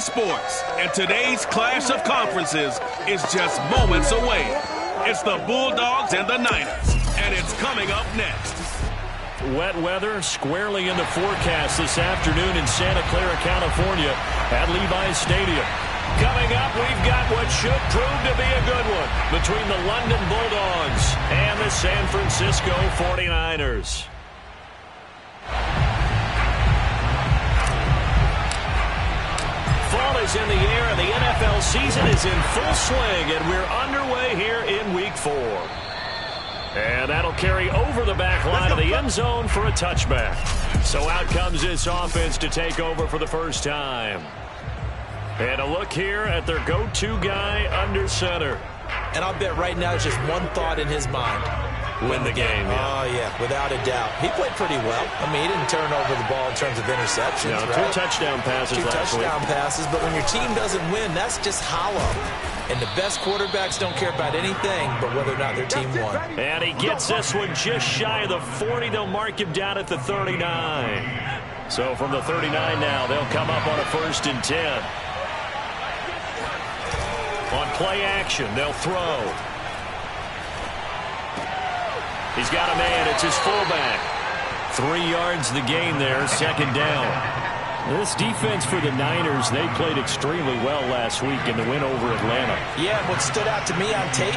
sports, and today's clash of conferences is just moments away. It's the Bulldogs and the Niners, and it's coming up next. Wet weather squarely in the forecast this afternoon in Santa Clara, California at Levi's Stadium. Coming up, we've got what should prove to be a good one between the London Bulldogs and the San Francisco 49ers. Fall is in the air, and the NFL season is in full swing, and we're underway here in Week 4. And that'll carry over the back line of the end zone for a touchback. So out comes this offense to take over for the first time. And a look here at their go-to guy under center. And I'll bet right now it's just one thought in his mind. Win the game. Yeah. Oh, yeah, without a doubt. He played pretty well. I mean, he didn't turn over the ball in terms of interceptions, no, right? 2 touchdown passes last week. 2 touchdown passes, but when your team doesn't win, that's just hollow. And the best quarterbacks don't care about anything but whether or not their team won. And he gets this one just shy of the 40. They'll mark him down at the 39. So from the 39 now, they'll come up on a 1st and 10. On play action, they'll throw. He's got a man. It's his fullback. 3 yards the gain there, 2nd down. This defense for the Niners, they played extremely well last week in the win over Atlanta. Yeah, what stood out to me on tape,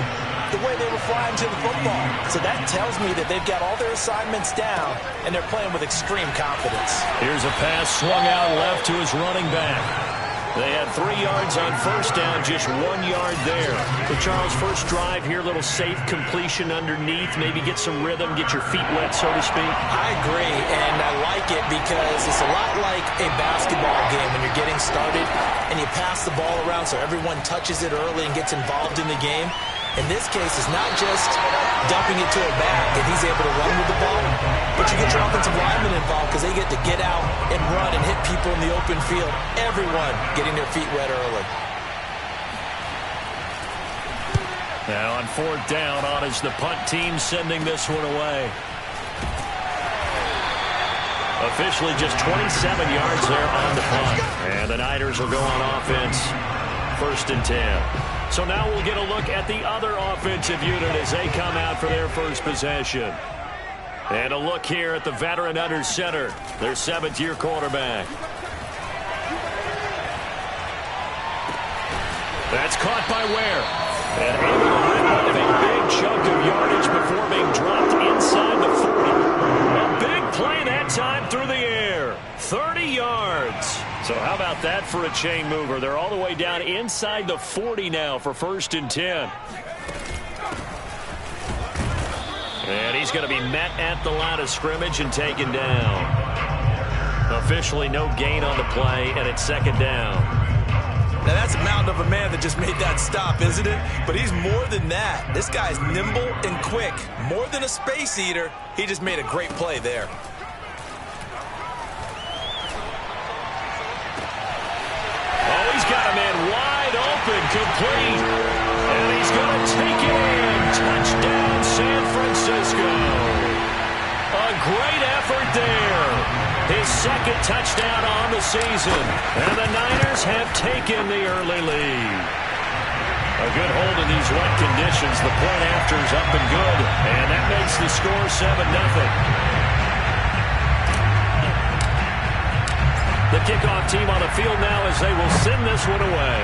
the way they were flying to the football. So that tells me that they've got all their assignments down, and they're playing with extreme confidence. Here's a pass swung out left to his running back. They had 3 yards on 1st down, just 1 yard there. So Charles, first drive here, little safe completion underneath, maybe get some rhythm, get your feet wet, so to speak. I agree, and I like it because it's a lot like a basketball game when you're getting started and you pass the ball around so everyone touches it early and gets involved in the game. In this case, it's not just dumping it to a back and he's able to run with the ball, but you get your offensive linemen involved because they get to get out and run and hit people in the open field. Everyone getting their feet wet early. Now on 4th down, on is the punt team sending this one away. Officially just 27 yards there on the punt. And the Niners will go on offense. 1st and 10. So now we'll get a look at the other offensive unit as they come out for their first possession. And a look here at the veteran under center, their 7th-year quarterback. That's caught by Ware. And able to rip off a big chunk of yardage before being dropped inside the 40. A big play that time through the air. 30 yards. So how about that for a chain mover? They're all the way down inside the 40 now for 1st and 10. And he's going to be met at the line of scrimmage and taken down. Officially no gain on the play, and it's 2nd down. Now that's a mountain of a man that just made that stop, isn't it? But he's more than that. This guy's nimble and quick. More than a space eater. He just made a great play there. He's got a man wide open, complete. And he's going to take it in. Touchdown, San Francisco. A great effort there. His 2nd touchdown on the season. And the Niners have taken the early lead. A good hold in these wet conditions. The point after is up and good. And that makes the score 7-0. The kickoff team on the field now as they will send this one away.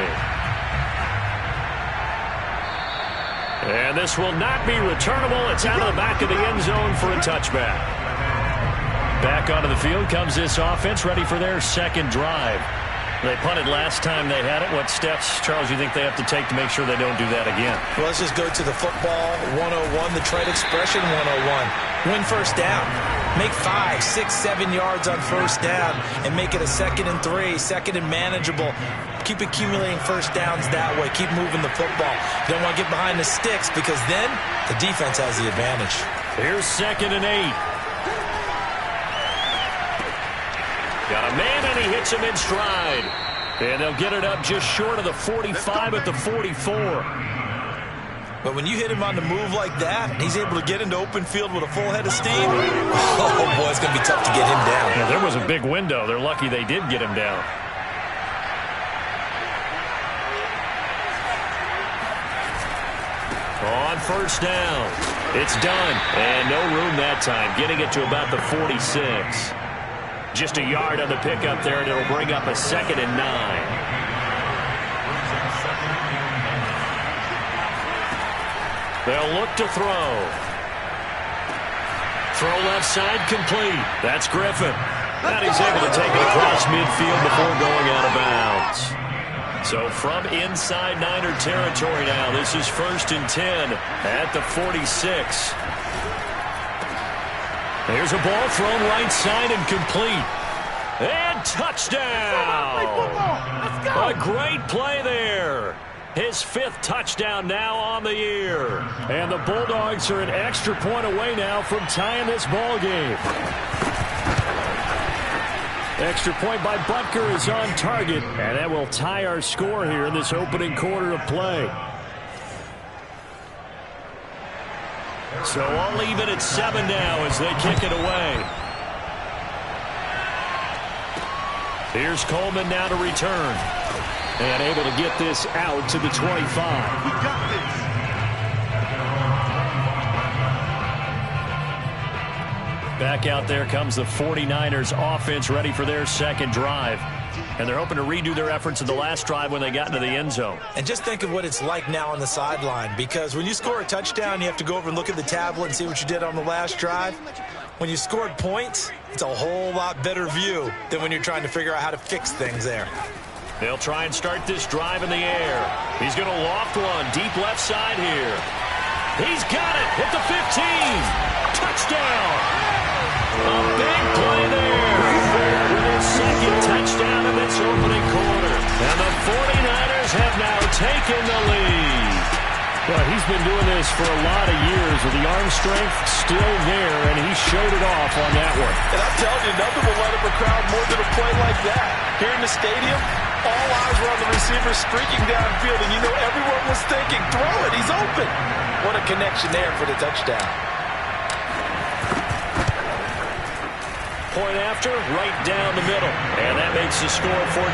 And this will not be returnable. It's out of the back of the end zone for a touchback. Back onto the field comes this offense, ready for their 2nd drive. They punted last time they had it. What steps, Charles, you think they have to take to make sure they don't do that again? Well, let's just go to the football 101, the trade expression 101. Win 1st down. Make 5, 6, 7 yards on 1st down and make it a 2nd and 3, 2nd and manageable. Keep accumulating 1st downs that way. Keep moving the football. You don't want to get behind the sticks because then the defense has the advantage. Here's 2nd and 8. Got a man, and he hits him in stride. And they'll get it up just short of the 45 at the 44. But when you hit him on the move like that, he's able to get into open field with a full head of steam. Oh, boy, it's going to be tough to get him down. Yeah, there was a big window. They're lucky they did get him down. On first down. It's done. And no room that time. Getting it to about the 46. Just a yard on the pickup there, and it'll bring up a 2nd and 9. They'll look to throw. Throw left side complete. That's Griffin. And he's able to take it across midfield before going out of bounds. So from inside Niner territory now, this is 1st and 10 at the 46. There's a ball thrown right side and complete. And touchdown! Let's go! A great play there. His 5th touchdown now on the year. And the Bulldogs are an extra point away now from tying this ball game. Extra point by Butker is on target, and that will tie our score here in this opening quarter of play. So I'll leave it at 7 now as they kick it away. Here's Coleman now to return. And able to get this out to the 25. We got this. Back out there comes the 49ers offense, ready for their second drive. And they're hoping to redo their efforts in the last drive when they got into the end zone. And just think of what it's like now on the sideline, because when you score a touchdown, you have to go over and look at the tablet and see what you did on the last drive. When you scored points, it's a whole lot better view than when you're trying to figure out how to fix things there. They'll try and start this drive in the air. He's going to loft one deep left side here. He's got it at the 15. Touchdown. A big play there with his 2nd touchdown in this opening quarter. And the 49ers have now taken the lead. Well, he's been doing this for a lot of years with the arm strength still there, and he showed it off on that one. And I'm telling you, nothing will light up a crowd more than a play like that. Here in the stadium, all eyes were on the receiver streaking downfield, and you know everyone was thinking, throw it, he's open. What a connection there for the touchdown. Point after, right down the middle. And that makes the score 14-7.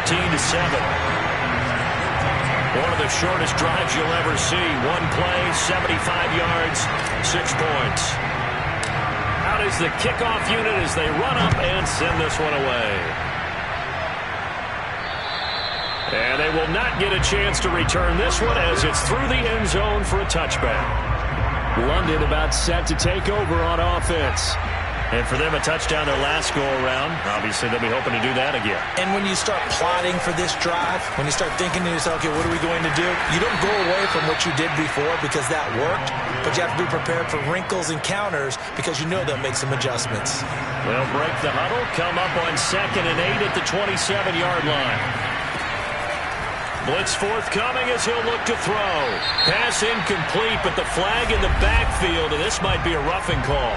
One of the shortest drives you'll ever see. One play, 75 yards, 6 points. Out is the kickoff unit as they run up and send this one away. And they will not get a chance to return this one as it's through the end zone for a touchback. London about set to take over on offense. And for them, a touchdown their last go-around. Obviously, they'll be hoping to do that again. And when you start plotting for this drive, when you start thinking to yourself, okay, what are we going to do? You don't go away from what you did before because that worked, but you have to be prepared for wrinkles and counters because you know they'll make some adjustments. They'll break the huddle, come up on 2nd and 8 at the 27-yard line. Blitz forthcoming as he'll look to throw. Pass incomplete, but the flag in the backfield, and this might be a roughing call.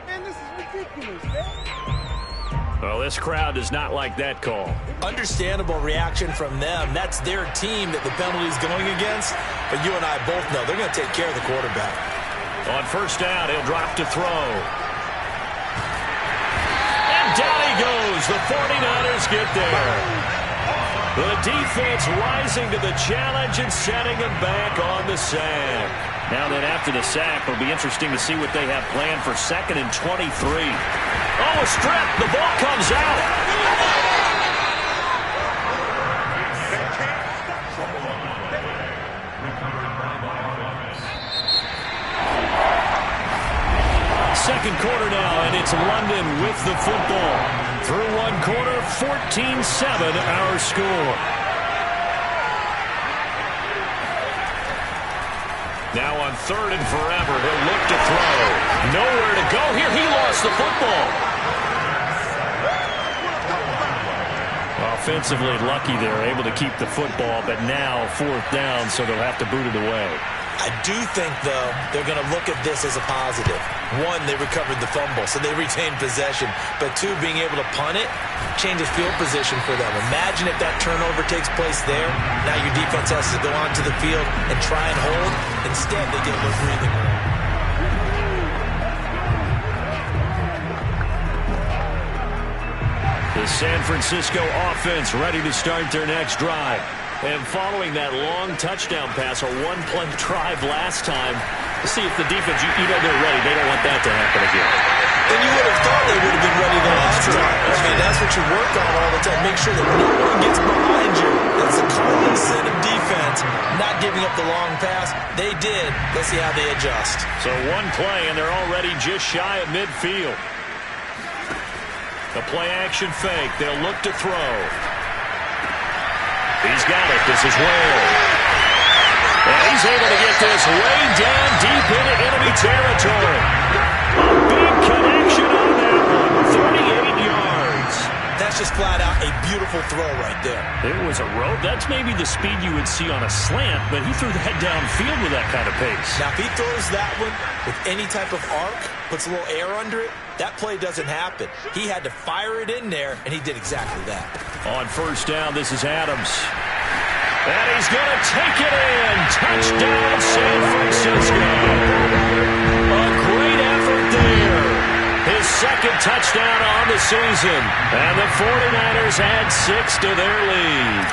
Man, this is ridiculous, man. Well, this crowd does not like that call. Understandable reaction from them. That's their team that the penalty is going against. But you and I both know they're going to take care of the quarterback. On first down, he'll drop to throw. And down he goes. The 49ers get there. The defense rising to the challenge and setting him back on the sack. Now then, after the sack, it'll be interesting to see what they have planned for 2nd and 23. Oh, a strip. The ball comes out. Second quarter now, and it's London with the football. Through one quarter, 14-7 our score. Now on 3rd and forever, he'll look to throw. Nowhere to go here. He lost the football. Offensively lucky they're able to keep the football, but now 4th down, so they'll have to boot it away. I do think, though, they're going to look at this as a positive. One, they recovered the fumble, so they retained possession. But two, being able to punt it changes field position for them. Imagine if that turnover takes place there. Now your defense has to go onto the field and try and hold. Instead, they get a little breathing room. The San Francisco offense ready to start their next drive. And following that long touchdown pass, a one-play drive last time, see if the defense, you know they're ready. They don't want that to happen again. And you would have thought they would have been ready the last time. I mean, that's what you work on all the time. Make sure that no one gets behind you. That's the cardinal sin of defense, not giving up the long pass. They did. Let's see how they adjust. So one play, and they're already just shy of midfield. The play-action fake. They'll look to throw. He's got it. This is Ware. And he's able to get this way down deep into enemy territory. A big connection on that one. 38 yards. That's just flat out a beautiful throw right there. It was a rope. That's maybe the speed you would see on a slant, but he threw that downfield with that kind of pace. Now, if he throws that one with any type of arc, puts a little air under it, that play doesn't happen. He had to fire it in there, and he did exactly that. On first down, this is Adams. And he's going to take it in. Touchdown, San Francisco. A great effort there. His second touchdown on the season. And the 49ers add 6 to their lead.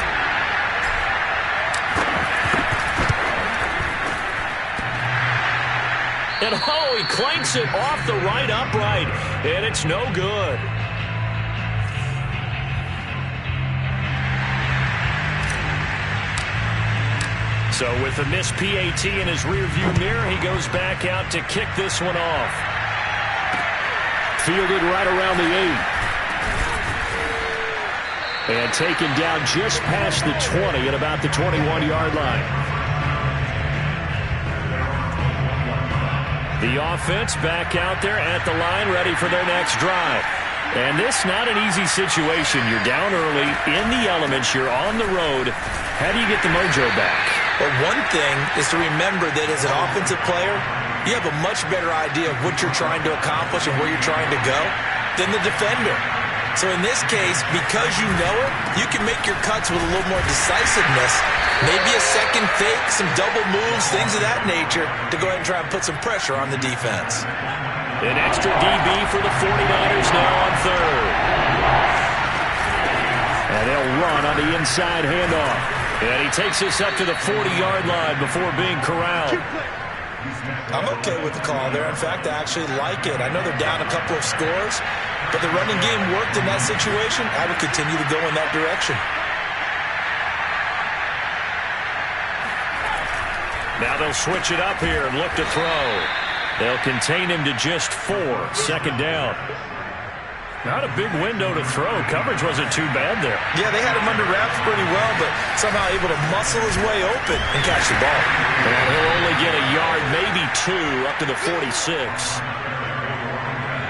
And he clanks it off the right upright. And it's no good. So with the missed PAT in his rearview mirror, he goes back out to kick this one off. Fielded right around the 8. And taken down just past the 20 at about the 21-yard line. The offense back out there at the line, ready for their next drive. And this not an easy situation. You're down early, in the elements, you're on the road. How do you get the mojo back? Well, one thing is to remember that as an offensive player, you have a much better idea of what you're trying to accomplish and where you're trying to go than the defender. So in this case, because you know it, you can make your cuts with a little more decisiveness. Maybe a second fake, some double moves, things of that nature to go ahead and try and put some pressure on the defense. An extra DB for the 49ers now on third. And they'll run on the inside handoff. And he takes this up to the 40-yard line before being corralled. I'm okay with the call there. In fact, I actually like it. I know they're down a couple of scores, but the running game worked in that situation. I would continue to go in that direction. Now they'll switch it up here and look to throw. They'll contain him to just 4. Second down. Not a big window to throw. Coverage wasn't too bad there. Yeah, they had him under wraps pretty well, but somehow able to muscle his way open and catch the ball. And he'll only get a yard, maybe 2, up to the 46.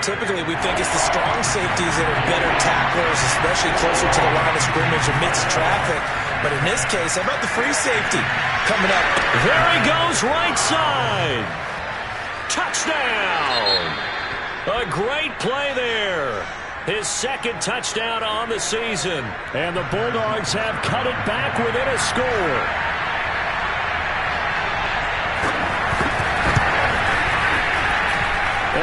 Typically, we think it's the strong safeties that are better tacklers, especially closer to the line of scrimmage amidst traffic. But in this case, how about the free safety coming up? There he goes, right side. Touchdown. A great play there. His second touchdown on the season. And the Bulldogs have cut it back within a score.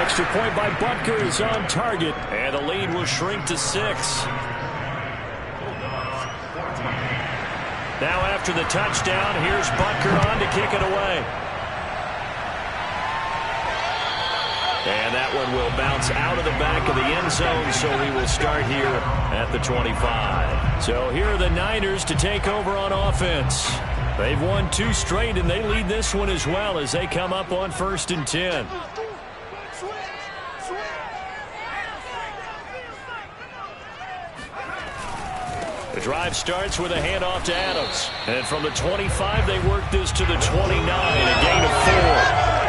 Extra point by Butker is on target. And the lead will shrink to 6. Now after the touchdown, here's Butker on to kick it away. And that one will bounce out of the back of the end zone, so we will start here at the 25. So here are the Niners to take over on offense. They've won 2 straight, and they lead this one as well as they come up on 1st and 10. The drive starts with a handoff to Adams. And from the 25, they work this to the 29, a gain of 4.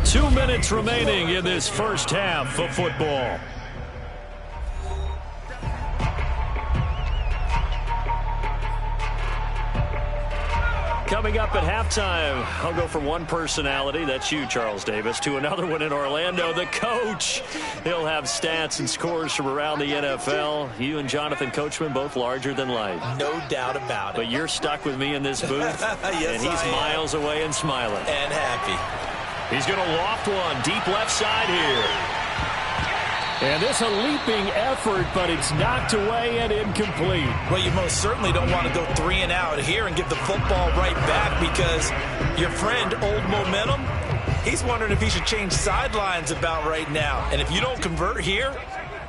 2 minutes remaining in this first half of football. Coming up at halftime, I'll go from one personality, that's you, Charles Davis, to another one in Orlando, the coach. He'll have stats and scores from around the NFL. You and Jonathan Coachman, both larger than life. No doubt about it. But you're stuck with me in this booth, yes, and he's miles away and smiling. And happy. He's going to loft one deep left side here. And this a leaping effort, but it's knocked away and incomplete. Well, you most certainly don't want to go 3 and out here and give the football right back because your friend, Old Momentum, he's wondering if he should change sidelines about right now. And if you don't convert here,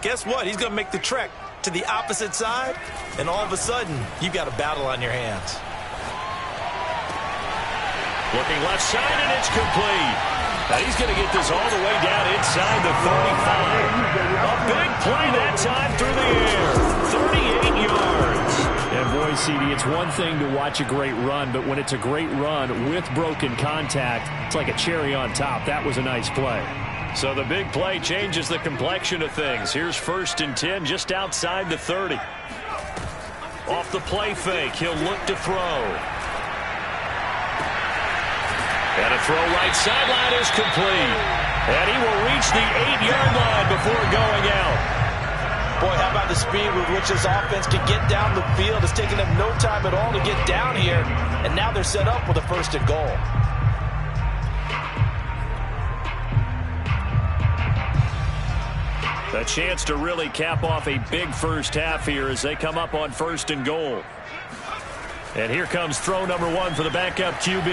guess what? He's going to make the trek to the opposite side, and all of a sudden, you've got a battle on your hands. Looking left side, and it's complete. Now he's going to get this all the way down inside the 35. A big play that time through the air. 38 yards. And boy, CD, it's one thing to watch a great run, but when it's a great run with broken contact, it's like a cherry on top. That was a nice play. So the big play changes the complexion of things. Here's 1st and 10 just outside the 30. Off the play fake, he'll look to throw. And a throw right sideline is complete. And he will reach the 8-yard line before going out. Boy, how about the speed with which this offense can get down the field? It's taken them no time at all to get down here. And now they're set up with a 1st and goal. A chance to really cap off a big first half here as they come up on 1st and goal. And here comes throw number 1 for the backup QB.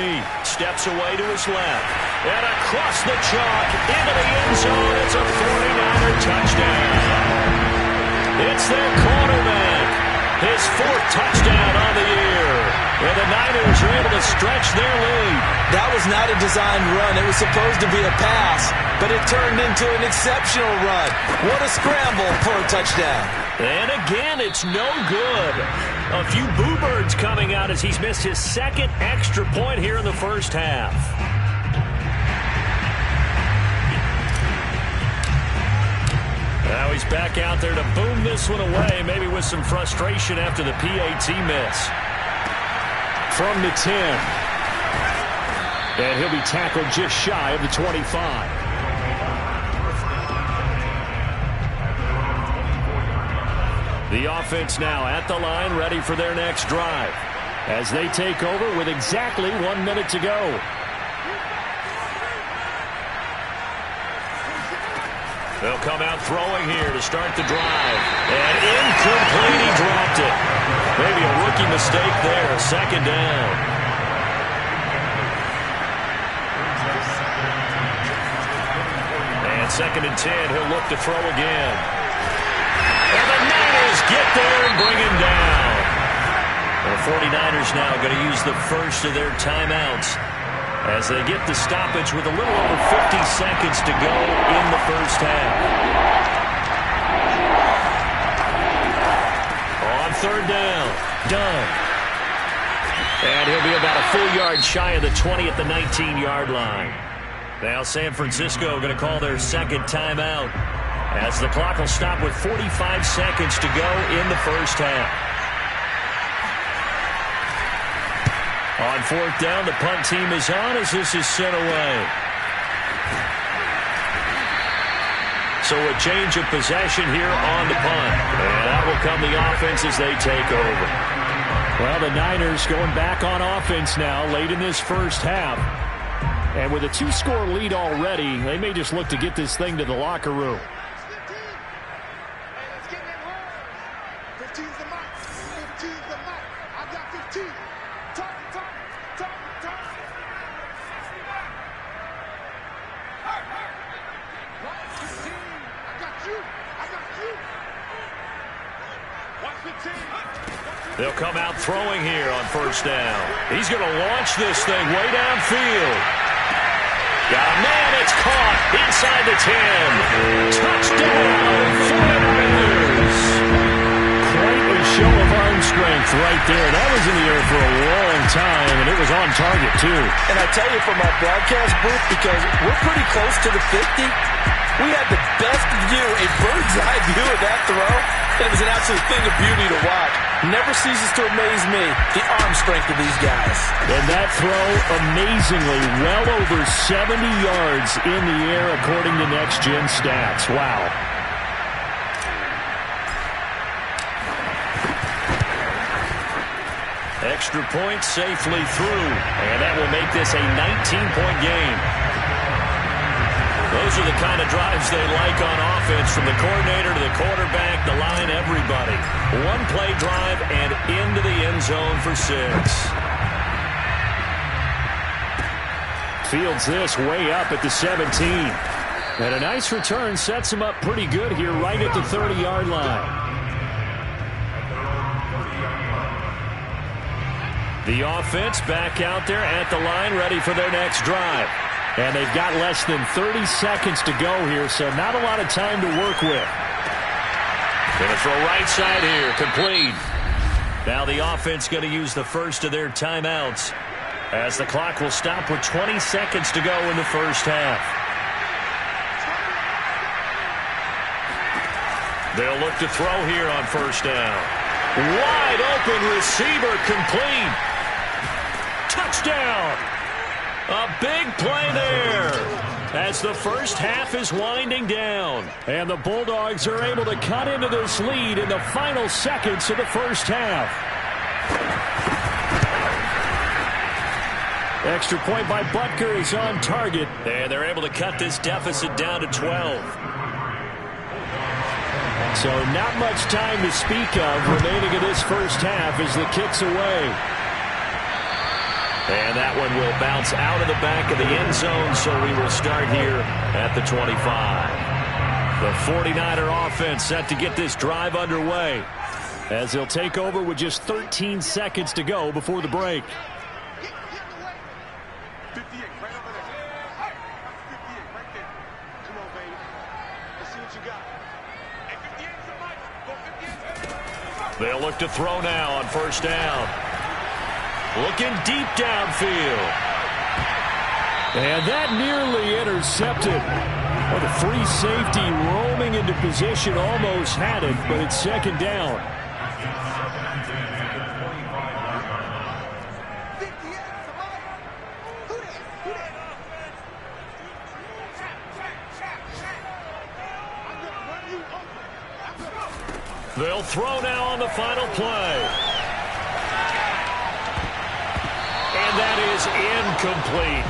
Steps away to his left. And across the chalk into the end zone. It's a 49er touchdown. It's their quarterback. His 4th touchdown on the year. And the Niners are able to stretch their lead. That was not a designed run. It was supposed to be a pass, but it turned into an exceptional run. What a scramble for a touchdown. And again, it's no good. A few boo birds coming out as he's missed his 2nd extra point here in the first half. Now he's back out there to boom this one away, maybe with some frustration after the PAT miss. From the 10. And he'll be tackled just shy of the 25. The offense now at the line, ready for their next drive as they take over with exactly 1 minute to go. They'll come out throwing here to start the drive. And incomplete, he dropped it. Maybe a rookie mistake there, 2nd down. And 2nd and 10, he'll look to throw again. And the Niners get there and bring him down. The 49ers now going to use the first of their timeouts as they get the stoppage with a little over 50 seconds to go in the first half. On 3rd down, done. And he'll be about a full yard shy of the 20 at the 19-yard line. Now San Francisco going to call their 2nd timeout as the clock will stop with 45 seconds to go in the first half. On 4th down, the punt team is on as this is sent away. So a change of possession here on the punt. And that will come the offense as they take over. Well, the Niners going back on offense now late in this first half. And with a 2-score lead already, they may just look to get this thing to the locker room. 15's the mark. 15's the mark. I got 15. Talk. Watch 15. I got you. Watch 15. They'll come out throwing here on 1st down. He's going to launch this thing way downfield. Got a man, it's caught inside the 10. Touchdown, 49ers. Quite a show of arm strength right there. That was in the air for a long time, and it was on target, too. And I tell you from our broadcast booth, because we're pretty close to the 50, we had the best view, a bird's eye view of that throw, and it was an absolute thing of beauty to watch. Never ceases to amaze me, the arm strength of these guys. And that throw, amazingly, well over 70 yards in the air, according to Next Gen Stats. Wow. Extra point safely through, and that will make this a 19-point game. Those are the kind of drives they like on offense, from the coordinator to the quarterback, the line, everybody. One play drive and into the end zone for 6. Fields this way up at the 17. And a nice return sets him up pretty good here right at the 30-yard line. The offense back out there at the line, ready for their next drive. And they've got less than 30 seconds to go here, so not a lot of time to work with. Going to throw right side here, complete. Now the offense going to use the first of their timeouts, as the clock will stop with 20 seconds to go in the first half. They'll look to throw here on first down. Wide open receiver, complete. Touchdown. A big play there as the first half is winding down. And the Bulldogs are able to cut into this lead in the final seconds of the first half. Extra point by Butker is on target. And they're able to cut this deficit down to 12. So not much time to speak of remaining in this first half as the kick's away. And that one will bounce out of the back of the end zone, so we will start here at the 25. The 49er offense set to get this drive underway, as they'll take over with just 13 seconds to go before the break. 58, right over there. 58, right there. Come on, baby. Let's see what you got. Hey, 58's the mic. Go 58. They'll look to throw now on first down. Looking deep downfield. And that nearly intercepted. Well, the free safety roaming into position almost had it, but it's second down. They'll throw now on the final play. And that is incomplete.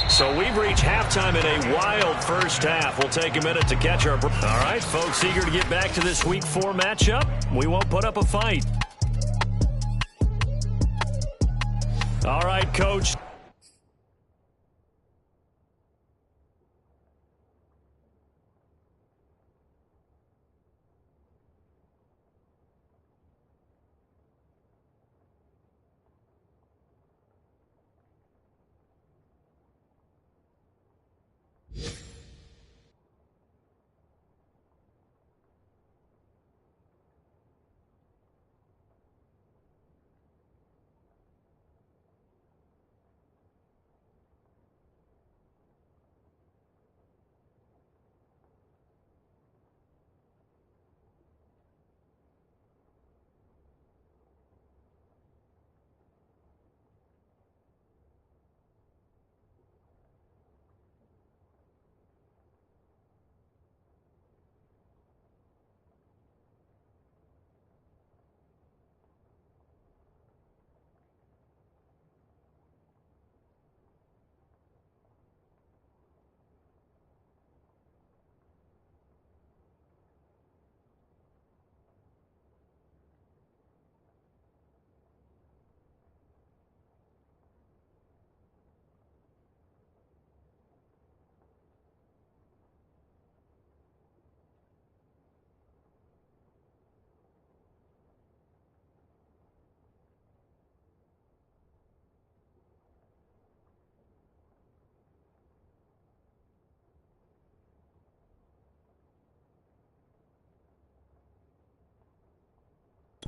So we've reached halftime in a wild first half. We'll take a minute to catch our breath. All right, folks, eager to get back to this Week 4 matchup. We won't put up a fight. All right, Coach.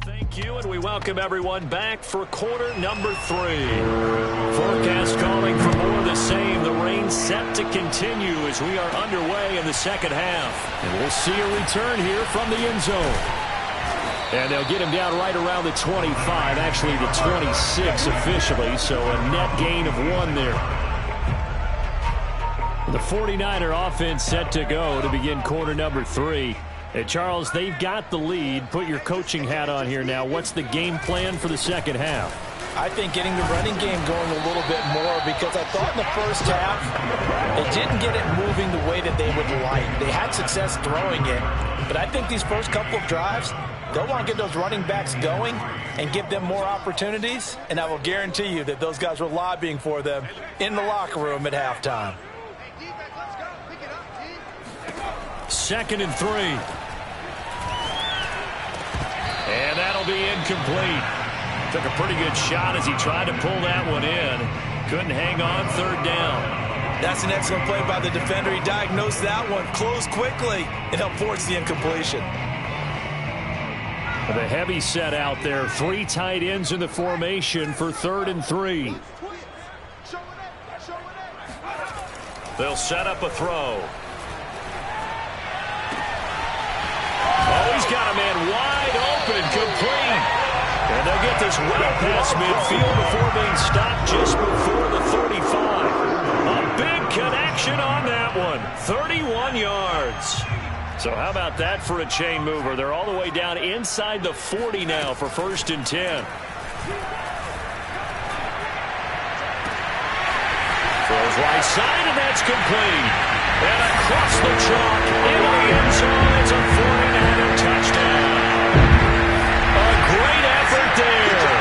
Thank you, and we welcome everyone back for quarter number 3. Forecast calling for more of the same. The rain set to continue as we are underway in the second half. And we'll see a return here from the end zone. And they'll get him down right around the 25, actually the 26 officially, so a net gain of 1 there. The 49er offense set to go to begin quarter number 3. Hey, Charles, they've got the lead. Put your coaching hat on here now. What's the game plan for the second half? I think getting the running game going a little bit more, because I thought in the first half They didn't get it moving the way that they would like. They had success throwing it, but I think these first couple of drives, they'll want to get those running backs going and give them more opportunities, and I will guarantee you that those guys were lobbying for them in the locker room at halftime. 2nd and 3. And that'll be incomplete. Took a pretty good shot as he tried to pull that one in. Couldn't hang on 3rd down. That's an excellent play by the defender. He diagnosed that one, closed quickly, and helped force the incompletion. The heavy set out there. 3 tight ends in the formation for 3rd and 3. They'll set up a throw. Oh, he's got a man wide open, complete. And they'll get this well past midfield before being stopped just before the 35. A big connection on that one. 31 yards. So how about that for a chain mover? They're all the way down inside the 40 now for 1st and 10. Throws right side, and that's complete. And across the chalk into the end zone. It's a 49er touchdown. A great effort there.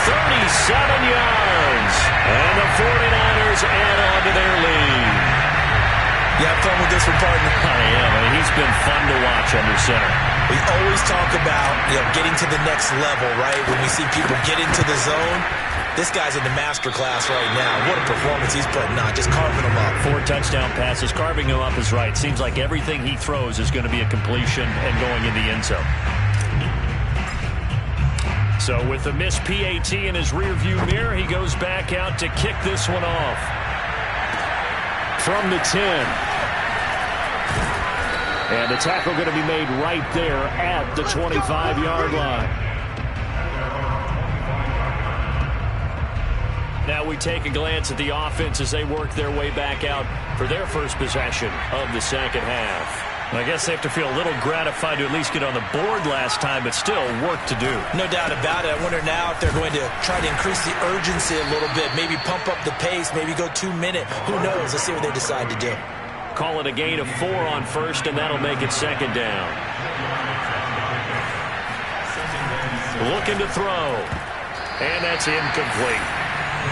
37 yards. And the 49ers add on to their lead. You have fun with this one, partner? I am. I mean, he's been fun to watch under center. We always talk about, getting to the next level, right? When we see people get into the zone, this guy's in the master class right now. What a performance he's putting on, just carving them up. 4 touchdown passes. Carving them up is right. Seems like everything he throws is going to be a completion and going in the end zone. So with the missed PAT in his rearview mirror, he goes back out to kick this one off. From the 10. And the tackle going to be made right there at the 25-yard line. Now we take a glance at the offense as they work their way back out for their first possession of the second half. I guess they have to feel a little gratified to at least get on the board last time, but still work to do. No doubt about it. I wonder now if they're going to try to increase the urgency a little bit, maybe pump up the pace, maybe go 2-minute. Who knows? Let's see what they decide to do. Call it a gain of 4 on first, and that'll make it 2nd down. Looking to throw. And that's incomplete.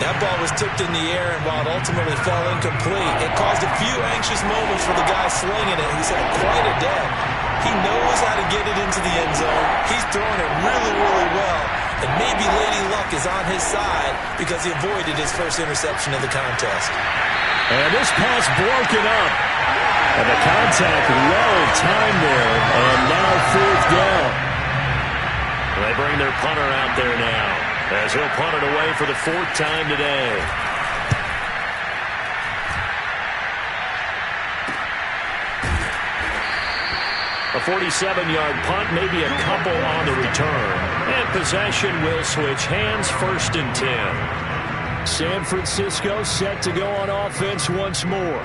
That ball was tipped in the air, and while it ultimately fell incomplete, it caused a few anxious moments for the guy slinging it. He's had quite a day. He knows how to get it into the end zone. He's throwing it really, really well. And maybe Lady Luck is on his side because he avoided his first interception of the contest. And this pass broken up. And the contact well timed there. And now 4th down. They bring their punter out there now, as he'll punt it away for the 4th time today. A 47-yard punt, maybe a couple on the return. And possession will switch hands, 1st and 10. San Francisco set to go on offense once more.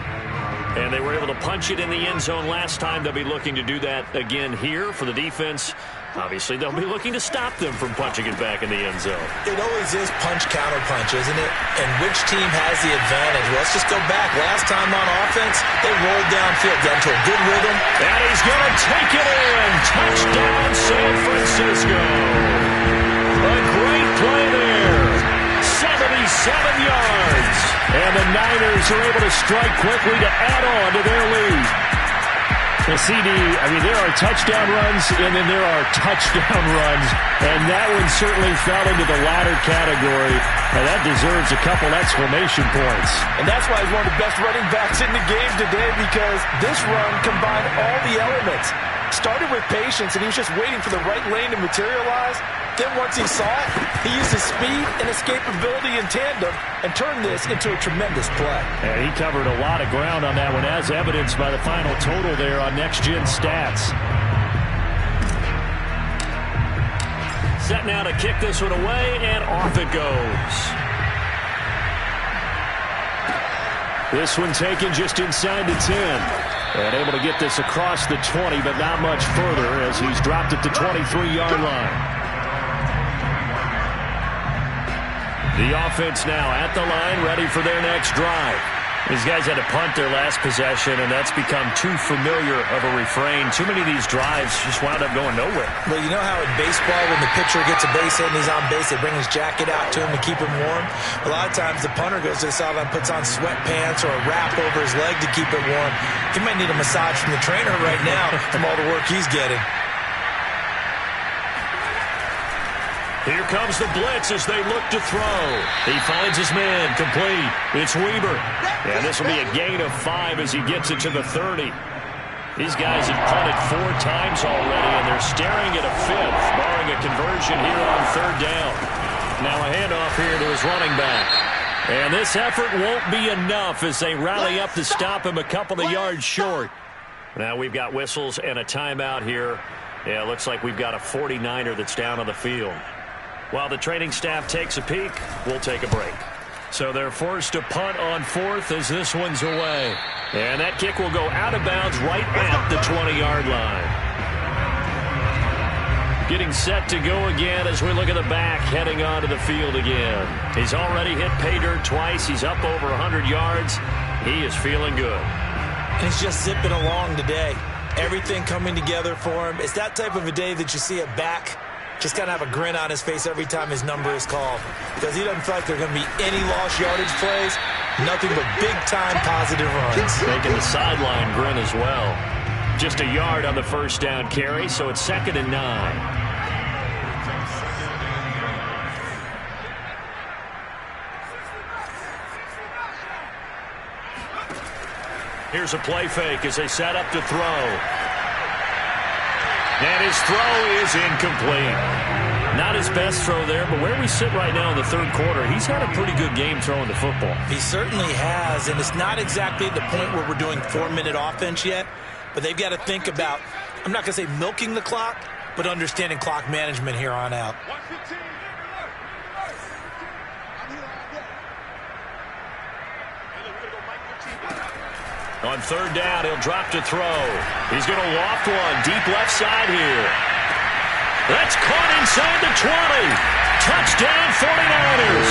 And they were able to punch it in the end zone last time. They'll be looking to do that again here for the defense. Obviously, they'll be looking to stop them from punching it back in the end zone. It always is punch-counter-punch, isn't it? And which team has the advantage? Well, let's just go back. Last time on offense, they rolled downfield, got into a good rhythm. And he's going to take it in. Touchdown, San Francisco. A great play there. 77 yards. And the Niners are able to strike quickly to add on to their lead. Well, CD, I mean, there are touchdown runs, and then there are touchdown runs, and that one certainly fell into the latter category, and that deserves a couple exclamation points. And that's why he's one of the best running backs in the game today, because this run combined all the elements. Started with patience, and he was just waiting for the right lane to materialize. Then once he saw it, he used his speed and escapability in tandem and turned this into a tremendous play. And he covered a lot of ground on that one, as evidenced by the final total there on Next Gen Stats. Set now to kick this one away, and off it goes. This one taken just inside the 10. And able to get this across the 20, but not much further as he's dropped at the 23-yard line. The offense now at the line, ready for their next drive. These guys had to punt their last possession, and that's become too familiar of a refrain. Too many of these drives just wound up going nowhere. Well, you know how in baseball, when the pitcher gets a base hit and he's on base, they bring his jacket out to him to keep him warm? A lot of times the punter goes to the sideline, puts on sweatpants or a wrap over his leg to keep it warm. He might need a massage from the trainer right now from all the work he's getting. Here comes the blitz as they look to throw. He finds his man, complete. It's Weber. And this will be a gain of 5 as he gets it to the 30. These guys have punted 4 times already, and they're staring at a 5th, barring a conversion here on 3rd down. Now a handoff here to his running back. And this effort won't be enough as they rally up to stop him a couple of yards short. Now we've got whistles and a timeout here. Yeah, it looks like we've got a 49er that's down on the field. While the training staff takes a peek, we'll take a break. So they're forced to punt on 4th as this one's away. And that kick will go out of bounds right at the 20-yard line. Getting set to go again as we look at the back heading onto the field again. He's already hit pay dirt twice. He's up over 100 yards. He is feeling good. And he's just zipping along today. Everything coming together for him. It's that type of a day that you see a back just kind of have a grin on his face every time his number is called, because he doesn't feel like there are going to be any lost yardage plays, nothing but big-time positive runs. Making the sideline grin as well. Just a yard on the first down carry, so it's 2nd and 9. Here's a play fake as they set up to throw. And his throw is incomplete. Not his best throw there, but where we sit right now in the 3rd quarter, he's had a pretty good game throwing the football. He certainly has, and it's not exactly the point where we're doing 4-minute offense yet, but they've got to think about, I'm not going to say milking the clock, but understanding clock management here on out. On 3rd down, he'll drop to throw. He's going to loft one deep left side here. That's caught inside the 20. Touchdown 49ers.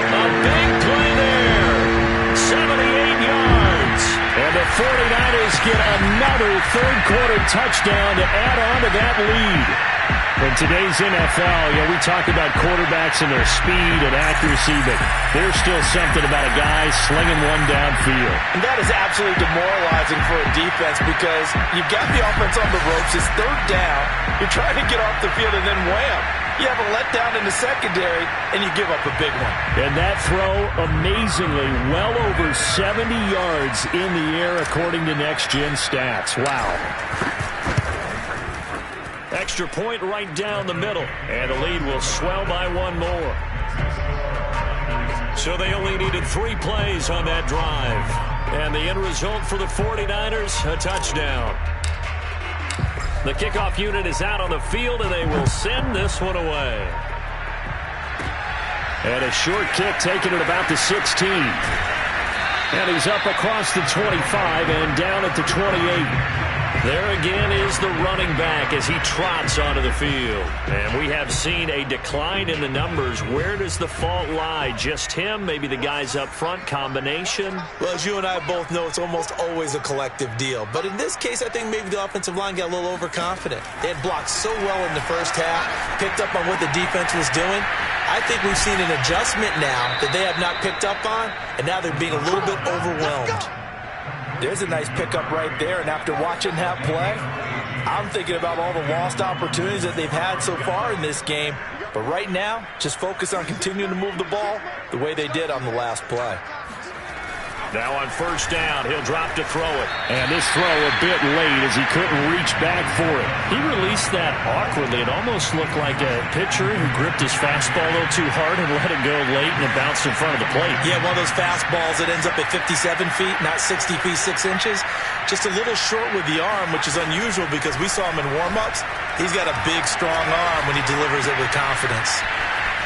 A big play there. 78 yards. And the 49ers get another 3rd quarter touchdown to add on to that lead. In today's NFL, we talk about quarterbacks and their speed and accuracy, but there's still something about a guy slinging one downfield. And that is absolutely demoralizing for a defense because you've got the offense on the ropes. It's 3rd down. You're trying to get off the field, and then wham, you have a letdown in the secondary, and you give up a big one. And that throw, amazingly, well over 70 yards in the air, according to Next Gen Stats. Wow. Extra point right down the middle, and the lead will swell by 1 more. So they only needed 3 plays on that drive. And the end result for the 49ers, a touchdown. The kickoff unit is out on the field, and they will send this one away. And a short kick taken at about the 16. And he's up across the 25 and down at the 28. There again is the running back as he trots onto the field. And we have seen a decline in the numbers. Where does the fault lie? Just him? Maybe the guys up front? Combination? Well, as you and I both know, it's almost always a collective deal. But in this case, I think maybe the offensive line got a little overconfident. They had blocked so well in the first half, picked up on what the defense was doing. I think we've seen an adjustment now that they have not picked up on, and now they're being a little bit overwhelmed. There's a nice pickup right there, and after watching that play, I'm thinking about all the lost opportunities that they've had so far in this game. But right now, just focus on continuing to move the ball the way they did on the last play. Now on first down, he'll drop to throw it. And this throw a bit late as he couldn't reach back for it. He released that awkwardly. It almost looked like a pitcher who gripped his fastball a little too hard and let it go late, and it bounced in front of the plate. Yeah, one of those fastballs that ends up at 57 feet, not 60 feet, 6 inches. Just a little short with the arm, which is unusual because we saw him in warm-ups. He's got a big, strong arm when he delivers it with confidence.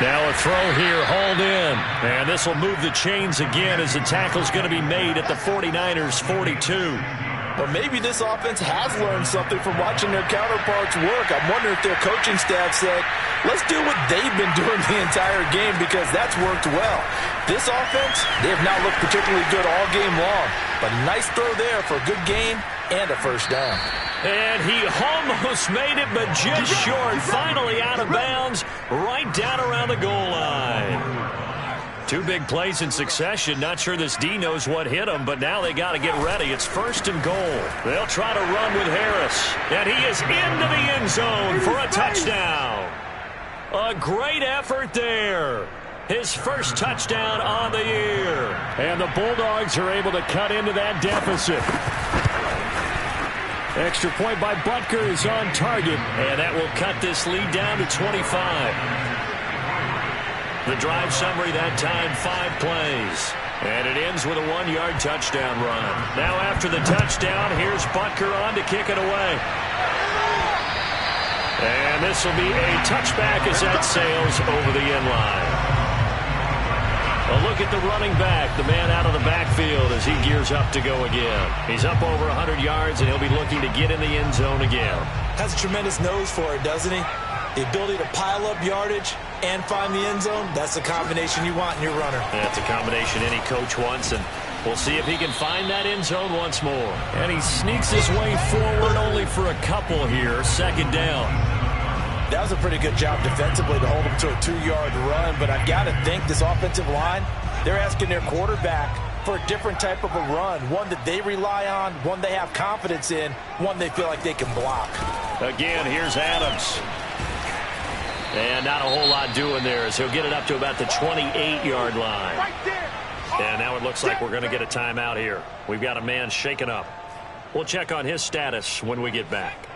Now a throw here, hauled in. And this will move the chains again as the tackle's going to be made at the 49ers' 42. But maybe this offense has learned something from watching their counterparts work. I'm wondering if their coaching staff said, let's do what they've been doing the entire game because that's worked well. This offense, they have not looked particularly good all game long. But a nice throw there for a good gain and a first down. And he almost made it, but just short. Finally out of bounds, right down around the goal line. Two big plays in succession. Not sure this D knows what hit him, but now they got to get ready. It's first and goal. They'll try to run with Harris. And he is into the end zone for a touchdown. A great effort there. His first touchdown on the year. And the Bulldogs are able to cut into that deficit. Extra point by Butker is on target. And that will cut this lead down to 25. The drive summary that time, 5 plays. And it ends with a 1-yard touchdown run. Now after the touchdown, here's Butker on to kick it away. And this will be a touchback as that sails over the end line. A look at the running back, the man out of the backfield as he gears up to go again. He's up over 100 yards, and he'll be looking to get in the end zone again. Has a tremendous nose for it, doesn't he? The ability to pile up yardage and find the end zone, that's the combination you want in your runner. That's a combination any coach wants, and we'll see if he can find that end zone once more. And he sneaks his way forward only for a couple here, second down. That was a pretty good job defensively to hold him to a 2-yard run, but I've got to think this offensive line, they're asking their quarterback for a different type of a run, one that they rely on, one they have confidence in, one they feel like they can block. Again, here's Adams. And not a whole lot doing there as he'll get it up to about the 28-yard line. And now it looks like we're going to get a timeout here. We've got a man shaken up. We'll check on his status when we get back.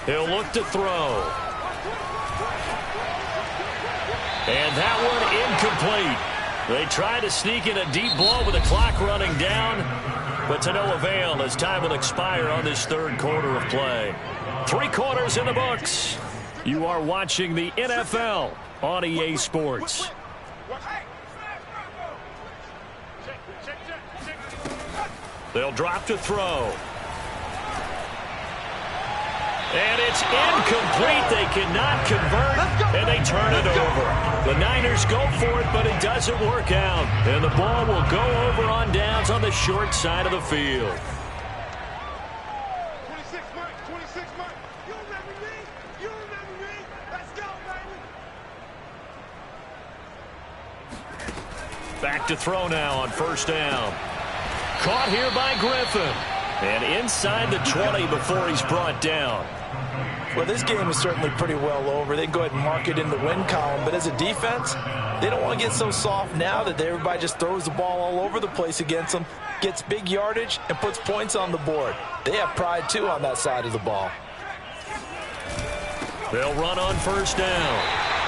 He'll look to throw. And that one incomplete. They try to sneak in a deep ball with the clock running down, but to no avail as time will expire on this third quarter of play. 3 quarters in the books. You are watching the NFL on EA Sports. They'll drop to throw. And it's incomplete. They cannot convert, and they turn it over. The Niners go for it, but it doesn't work out. And the ball will go over on downs on the short side of the field. 26 Mike, 26 Mike. You remember me? You remember me? Let's go, baby. Back to throw now on first down. Caught here by Griffin. And inside the 20 before he's brought down. Well, this game is certainly pretty well over. They can go ahead and mark it in the win column. But as a defense, they don't want to get so soft now that everybody just throws the ball all over the place against them, gets big yardage, and puts points on the board. They have pride, too, on that side of the ball. They'll run on first down.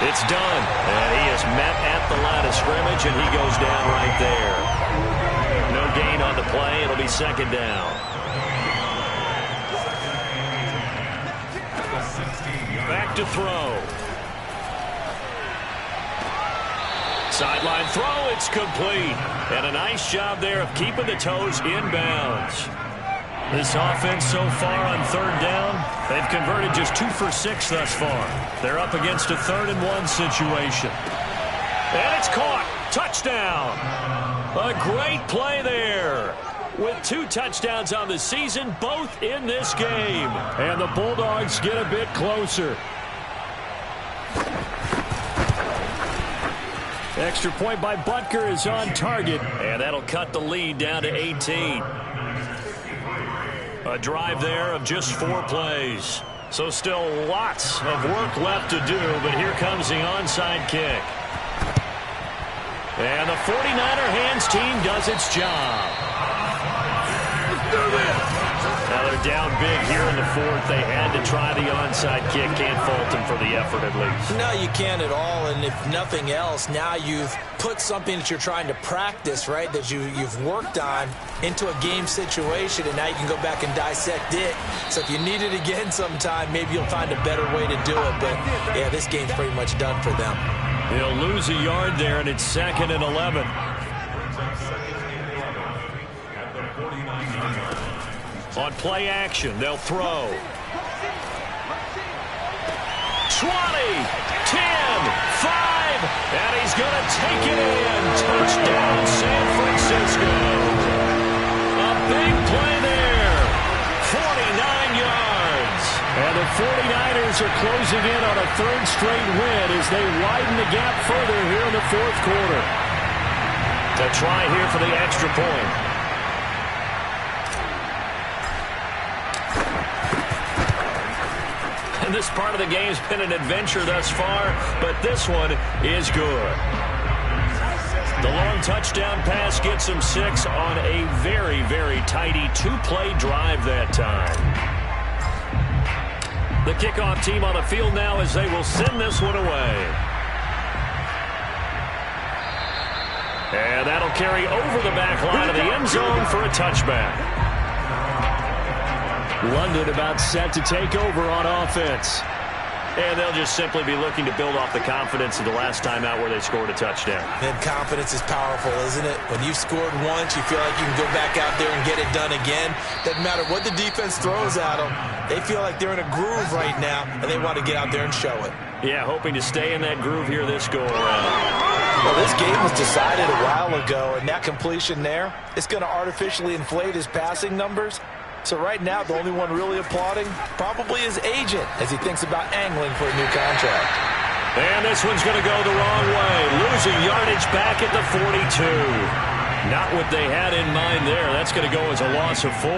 It's done. And he is met at the line of scrimmage, and he goes down right there. No gain on the play. It'll be second down. Back to throw. Sideline throw, it's complete. And a nice job there of keeping the toes inbounds. This offense so far on third down, they've converted just 2 for 6 thus far. They're up against a 3rd and 1 situation. And it's caught. Touchdown. A great play there. With 2 touchdowns on the season, both in this game. And the Bulldogs get a bit closer. Extra point by Butker is on target. And that'll cut the lead down to 18. A drive there of just 4 plays. So still lots of work left to do, but here comes the onside kick. And the 49er hands team does its job. Now they're down big here in the 4th. They had to try the onside kick. Can't fault them for the effort at least. No, you can't at all. And if nothing else, now you've put something that you're trying to practice, right, that you've worked on into a game situation, and now you can go back and dissect it. So if you need it again sometime, maybe you'll find a better way to do it. But, yeah, this game's pretty much done for them. He'll lose a yard there, and it's 2nd and 11. On play action, they'll throw. 20, 10, 5, and he's going to take it in. Touchdown, San Francisco. A big play there. 49 yards. And the 49ers are closing in on a 3rd straight win as they widen the gap further here in the 4th quarter. To try here for the extra point. And this part of the game's been an adventure thus far, but this one is good. The long touchdown pass gets him 6 on a very, very tidy 2-play drive that time. The kickoff team on the field now as they will send this one away. And that'll carry over the back line of the end zone for a touchback. London about set to take over on offense. And they'll just simply be looking to build off the confidence of the last time out where they scored a touchdown. And confidence is powerful, isn't it? When you've scored once, you feel like you can go back out there and get it done again. Doesn't matter what the defense throws at them. They feel like they're in a groove right now, and they want to get out there and show it. Yeah, hoping to stay in that groove here this go-around. Well, this game was decided a while ago, and that completion there is going to artificially inflate his passing numbers. So right now, the only one really applauding probably his agent as he thinks about angling for a new contract. And this one's going to go the wrong way. Losing yardage back at the 42. Not what they had in mind there. That's going to go as a loss of 4.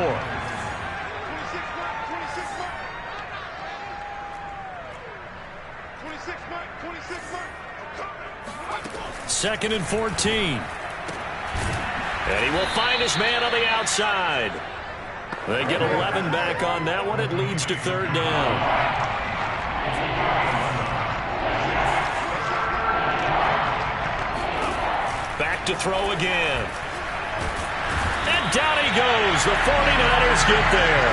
2nd and 14. And he will find his man on the outside. They get 11 back on that one. It leads to 3rd down. Back to throw again. And down he goes. The 49ers get there.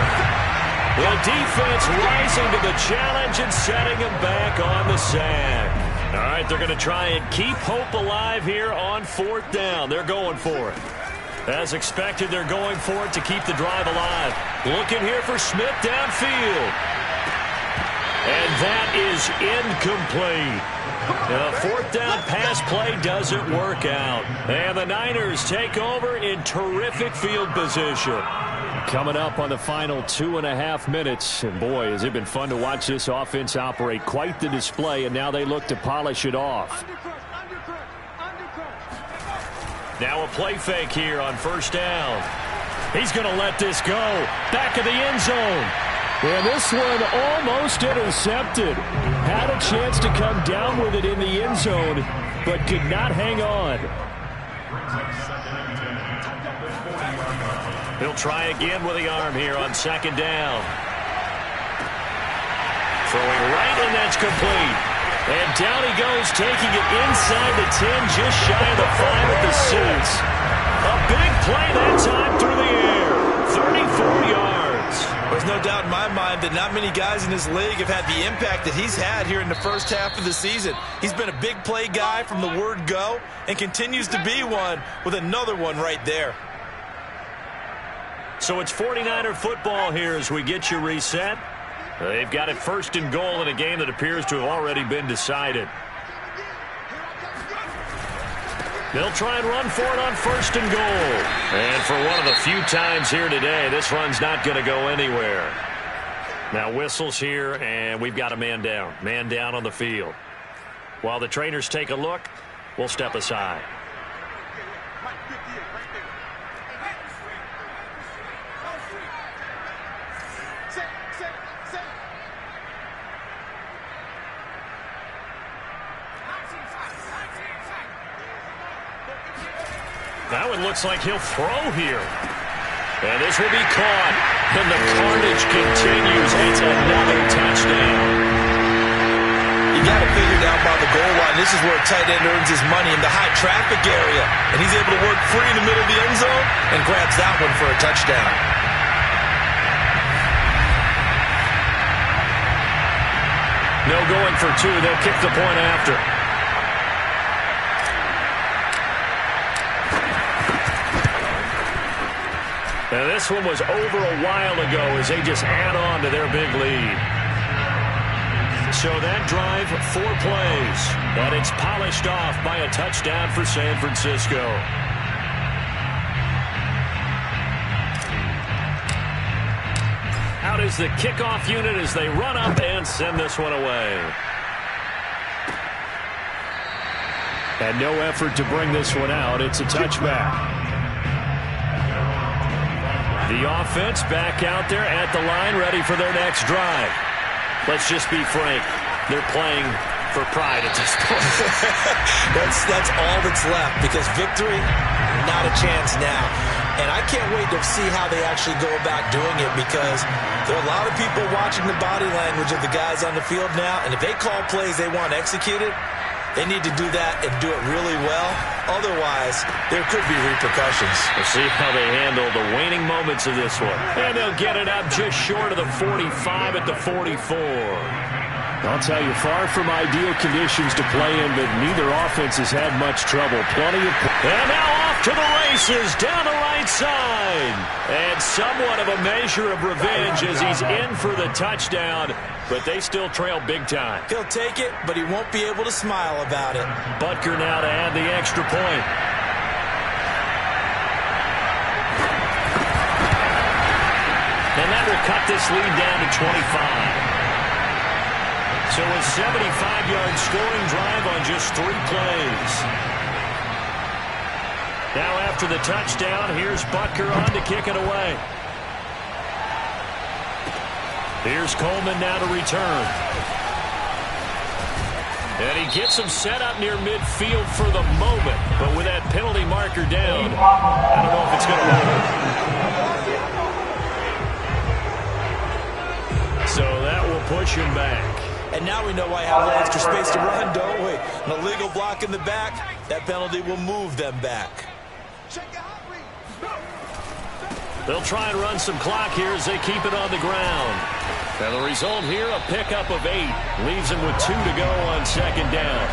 The defense rising to the challenge and setting him back on the sack. All right, they're going to try and keep hope alive here on 4th down. They're going for it. As expected, they're going for it to keep the drive alive. Looking here for Smith downfield. And that is incomplete. The 4th down pass play doesn't work out. And the Niners take over in terrific field position. Coming up on the final 2.5 minutes. And boy, has it been fun to watch this offense operate. Quite the display, and now they look to polish it off. Now a play fake here on 1st down. He's going to let this go. Back of the end zone. And this one almost intercepted. Had a chance to come down with it in the end zone, but could not hang on. He'll try again with the arm here on 2nd down. Throwing right, and that's complete. And down he goes, taking it inside the 10, just shy of the 5 at the 6. A big play that time through the air. 34 yards. There's no doubt in my mind that not many guys in this league have had the impact that he's had here in the first half of the season. He's been a big play guy from the word go and continues to be one with another one right there. So it's 49er football here as we get you reset. They've got it 1st and goal in a game that appears to have already been decided. They'll try and run for it on 1st and goal. And for one of the few times here today, this run's not going to go anywhere. Now whistles here, and we've got a man down. Man down on the field. While the trainers take a look, we'll step aside. That one looks like he'll throw here. And this will be caught. And the carnage continues. It's another touchdown. You got to figure down by the goal line. This is where a tight end earns his money in the high traffic area. And he's able to work free in the middle of the end zone and grabs that one for a touchdown. No going for 2. They'll kick the point after. And this one was over a while ago as they just add on to their big lead. So that drive, 4 plays, and it's polished off by a touchdown for San Francisco. Out is the kickoff unit as they run up and send this one away. And no effort to bring this one out. It's a touchback. The offense back out there at the line, ready for their next drive. Let's just be frank. They're playing for pride at this point. That's all that's left, because victory, not a chance now. And I can't wait to see how they actually go about doing it, because there are a lot of people watching the body language of the guys on the field now, and if they call plays they want executed, they need to do that and do it really well. Otherwise, there could be repercussions. We'll see how they handle the waning moments of this one. And they'll get it up just short of the 45 at the 44. I'll tell you, far from ideal conditions to play in, but neither offense has had much trouble. Plenty of... And now off to the races down the right side. And somewhat of a measure of revenge as he's in for the touchdown, but they still trail big time. He'll take it, but he won't be able to smile about it. Butker now to add the extra point. And that will cut this lead down to 25. So a 75-yard scoring drive on just 3 plays. Now after the touchdown, here's Butker on to kick it away. Here's Coleman now to return. And he gets him set up near midfield for the moment. But with that penalty marker down, I don't know if it's going to work. So that will push him back. And now we know why I have a little extra space to run, don't we? An illegal block in the back, that penalty will move them back. They'll try and run some clock here as they keep it on the ground. And the result here, a pickup of 8. Leaves them with 2 to go on second down.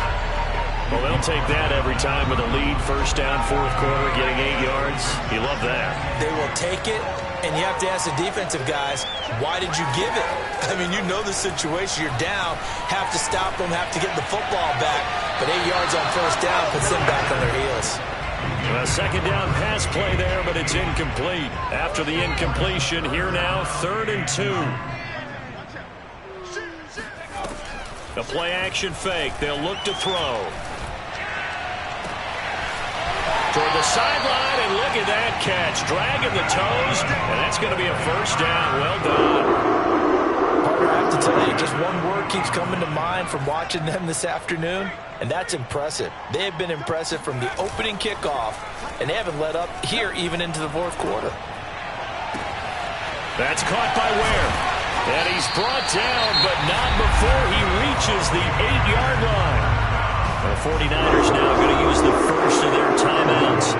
Well, they'll take that every time with a lead. First down, fourth quarter, getting 8 yards. You love that. They will take it, and you have to ask the defensive guys, why did you give it? I mean, you know the situation. You're down, have to stop them, have to get the football back. But 8 yards on first down puts them back on their heels. A second down pass play there, but it's incomplete. After the incompletion, here now, 3rd and 2. A play-action fake. They'll look to throw. Toward the sideline, and look at that catch. Dragging the toes, and that's going to be a first down. Well done. Partner, I have to tell you, just one word keeps coming to mind from watching them this afternoon, and that's impressive. They have been impressive from the opening kickoff, and they haven't let up here even into the fourth quarter. That's caught by Ware. And he's brought down, but not before he reaches the 8-yard line. The 49ers now going to use the first of their timeouts.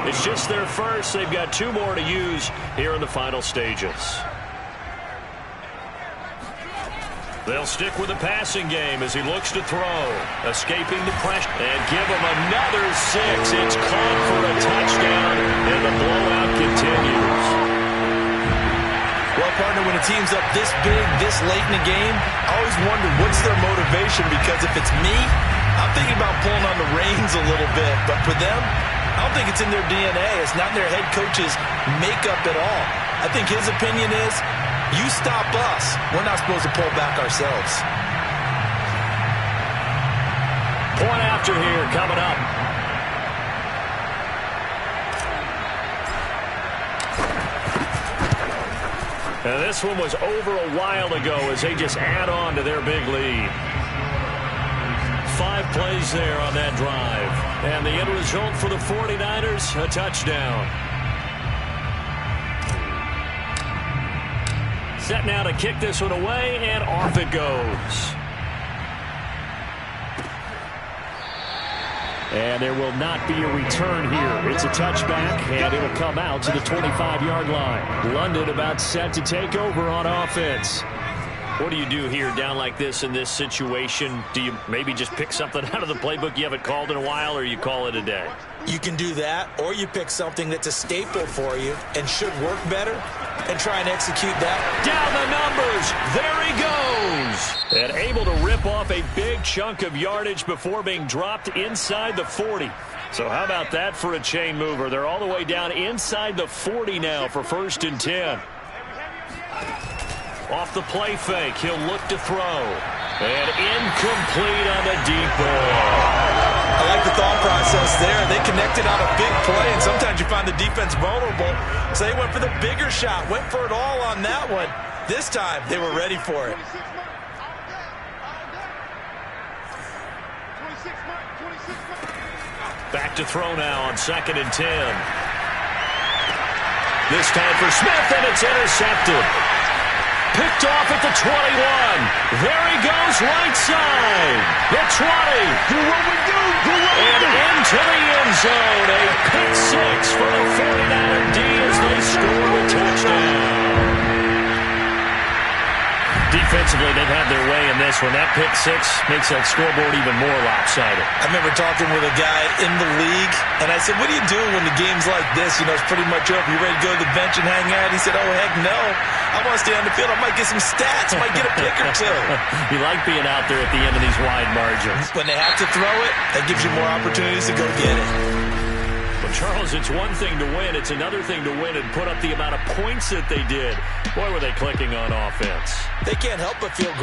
It's just their first. They've got 2 more to use here in the final stages. They'll stick with the passing game as he looks to throw. Escaping the pressure. And give him another 6. It's caught for a touchdown, and the blowout continues. Well, partner, when a team's up this big, this late in the game, I always wonder what's their motivation, because if it's me, I'm thinking about pulling on the reins a little bit. But for them, I don't think it's in their DNA. It's not in their head coach's makeup at all. I think his opinion is, you stop us. We're not supposed to pull back ourselves. Point after here coming up. And this one was over a while ago as they just add on to their big lead. 5 plays there on that drive. And the end result for the 49ers, a touchdown. Set now to kick this one away, and off it goes. And there will not be a return here. It's a touchback, and it'll come out to the 25-yard line. London about set to take over on offense. What do you do here down like this in this situation? Do you maybe just pick something out of the playbook you haven't called in a while, or you call it a day? You can do that, or you pick something that's a staple for you and should work better and try and execute that. Down the numbers. There he goes. And able to rip off a big chunk of yardage before being dropped inside the 40. So how about that for a chain mover? They're all the way down inside the 40 now for 1st and 10. Off the play fake, he'll look to throw. And incomplete on the deep ball. I like the thought process there. They connected on a big play, and sometimes you find the defense vulnerable. So they went for the bigger shot, went for it all on that one. This time, they were ready for it. Back to throw now on 2nd and 10. This time for Smith, and it's intercepted. Picked off at the 21. There he goes, right side. The 20. And into the end zone. A pick 6 for the 49er D as they score a touchdown. Defensively, they've had their way in this one. That pick 6 makes that scoreboard even more lopsided. I remember talking with a guy in the league, and I said, what do you do when the game's like this? You know, it's pretty much over. You ready to go to the bench and hang out? He said, oh, heck no. I want to stay on the field. I might get some stats. I might get a pick or two. You like being out there at the end of these wide margins. When they have to throw it, that gives you more opportunities to go get it. Well, Charles, it's one thing to win. It's another thing to win and put up the amount of points that they did. Boy, were they clicking on offense. They can't help but feel